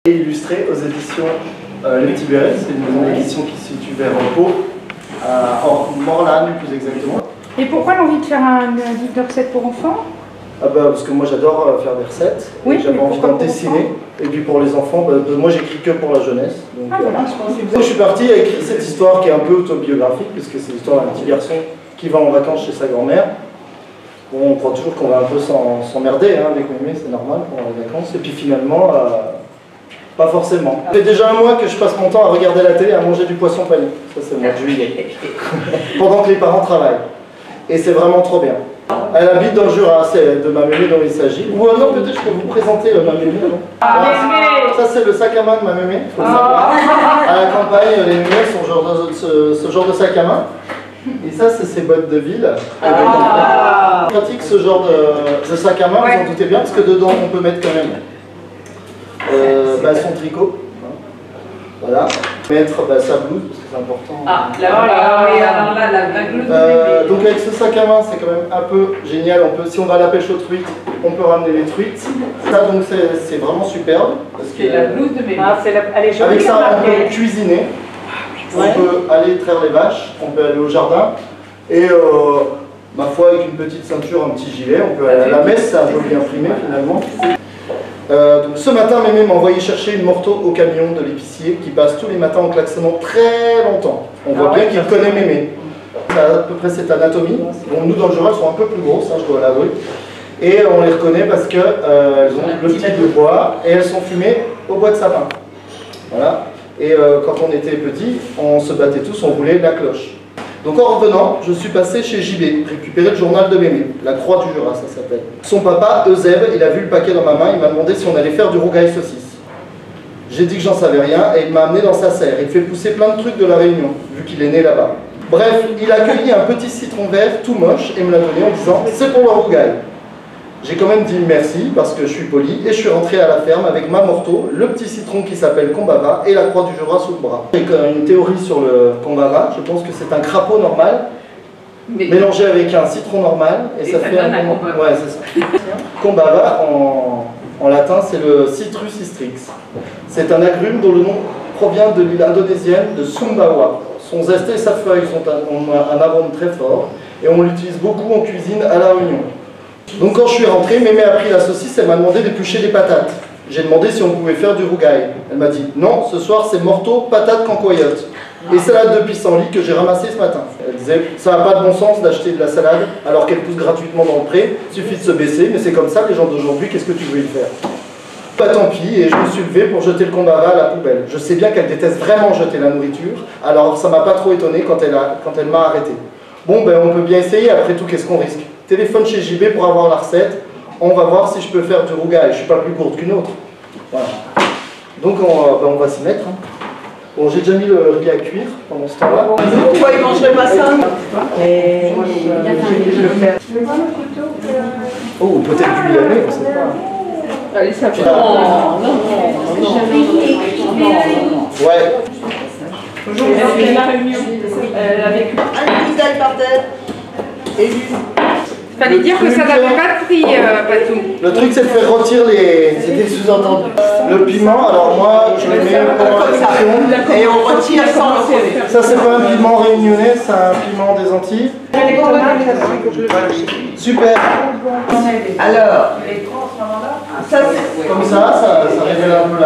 Illustré aux éditions Les Petits Bérets, c'est une maison d'édition qui se situe vers Pau, à Morlagne plus exactement. Et pourquoi l'envie de faire un livre de recettes pour enfants? Parce que moi j'adore faire des recettes, oui, j'avais envie d'en dessiner, et puis pour les enfants, moi j'écris que pour la jeunesse. Donc, voilà, je suis parti à écrire cette histoire qui est un peu autobiographique, puisque c'est l'histoire d'un petit garçon qui va en vacances chez sa grand-mère. Bon, on croit toujours qu'on va un peu s'emmerder avec mémé, c'est normal pendant les vacances, et puis finalement, pas forcément. Ça fait déjà un mois que je passe mon temps à regarder la télé, à manger du poisson pané. Ça c'est le mois de juillet. Pendant que les parents travaillent. Et c'est vraiment trop bien. Elle habite dans le Jura, c'est de ma mémé dont il s'agit. Ou non, peut-être je peux vous présenter ma mémé. Ça c'est le sac à main de ma mémé, faut le savoir. À la campagne, les mémés sont ce genre de sac à main. Et ça c'est ses bottes de ville. On pratique ce genre de sac à main, vous en doutez bien, parce que dedans on peut mettre quand même son tricot. Voilà. Mettre sa blouse, parce que c'est important. Donc avec ce sac à main, c'est quand même un peu génial. Si on va à la pêche aux truites, on peut ramener les truites. Ça donc c'est vraiment superbe. C'est la blouse de mes avec ça, on peut cuisiner. On peut aller traire les vaches, on peut aller au jardin. Et ma foi, avec une petite ceinture, un petit gilet, on peut aller à la messe, c'est un joli imprimé finalement. Donc ce matin, mémé m'a envoyé chercher une morteau au camion de l'épicier qui passe tous les matins en klaxonnant très longtemps. On voit bien qu'il connaît mémé. À peu près cette anatomie. Bon, nous dans le Jura, elles sont un peu plus grosses, je dois l'avouer. Et on les reconnaît parce qu'elles ont le style de bois et elles sont fumées au bois de sapin. Voilà. Et quand on était petit, on se battait tous, on roulait la cloche. Donc en revenant, je suis passé chez JB, récupérer le journal de mémé, La Croix du Jura, ça s'appelle. Son papa, Eusèbe, il a vu le paquet dans ma main, il m'a demandé si on allait faire du rougail saucisse. J'ai dit que j'en savais rien et il m'a amené dans sa serre. Il fait pousser plein de trucs de la Réunion, vu qu'il est né là-bas. Bref, il a cueilli un petit citron vert tout moche et me l'a donné en disant « c'est pour le rougail ». J'ai quand même dit merci parce que je suis poli et je suis rentré à la ferme avec ma morteau, le petit citron qui s'appelle Combava et la Croix du Jura sous le bras. J'ai une théorie sur le Combava, je pense que c'est un crapaud normal mélangé avec un citron normal et ça fait un Combava. Ouais, c'est ça. Combava en latin c'est le Citrus hystrix. C'est un agrume dont le nom provient de l'île indonésienne de Sumbawa. Son zeste et sa feuille ont un arôme très fort et on l'utilise beaucoup en cuisine à La Réunion. Donc quand je suis rentré, mémé a pris la saucisse, elle m'a demandé d'éplucher des patates. J'ai demandé si on pouvait faire du rougail. Elle m'a dit non, ce soir c'est morteau, patates, cancoyote. Et salade de pissenlit que j'ai ramassée ce matin. Elle disait ça n'a pas de bon sens d'acheter de la salade alors qu'elle pousse gratuitement dans le pré, il suffit de se baisser, mais c'est comme ça les gens d'aujourd'hui, qu'est-ce que tu veux y faire? Bah tant pis, et je me suis levé pour jeter le Combava à la poubelle. Je sais bien qu'elle déteste vraiment jeter la nourriture, alors ça m'a pas trop étonné quand elle m'a arrêté. Bon ben on peut bien essayer, après tout qu'est-ce qu'on risque? Téléphone chez JB pour avoir la recette, on va voir si je peux faire du rougail, je suis pas plus gourde qu'une autre. Voilà. Donc on va s'y mettre. Bon, j'ai déjà mis le riz à cuire pendant ce temps-là. Pourquoi il mangerait pas ça? Oh, peut-être du liané, on sait pas. Allez, ça fait... Ouais. Aujourd'hui, elle la réunion avec un visage par terre. et lui. Fallait dire que ça n'avait pas de prix, Patou. Le truc, c'est de faire retirer les... C'était sous-entendu. Le piment, alors moi, je le mets comme ça. Et on retire sans le. Ça, c'est pas un piment réunionnais, c'est un piment des Antilles. Super. Alors, ça c'est. Comme ça révèle un peu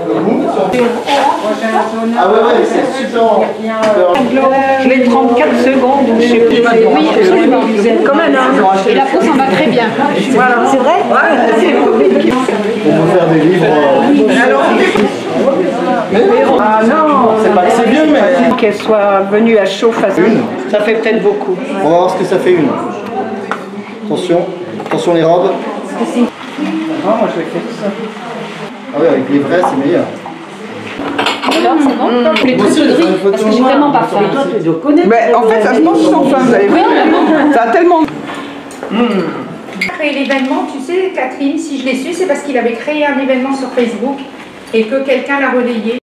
le goût. Ah ouais, c'est super. Je mets 34 secondes, je sais plus. Oui, absolument. Quand même, hein. Et la peau s'en va très bien. Voilà. C'est vrai? On peut faire des livres. Ah non! C'est pas que c'est vieux, mais. Qu'elle soit venue à chaud face ça fait peut-être beaucoup. On va voir ce que ça fait une. Attention les robes. Ah, moi je vais faire ça. Ah oui, avec les vrais, c'est meilleur. Alors, c'est bon? Les trucs de riz, parce que j'ai vraiment pas faim. Mais en fait, ça se mange sans faim, vous avez vu? Ça a tellement... Créer l'événement, tu sais, Catherine, si je l'ai su, c'est parce qu'il avait créé un événement sur Facebook et que quelqu'un l'a relayé.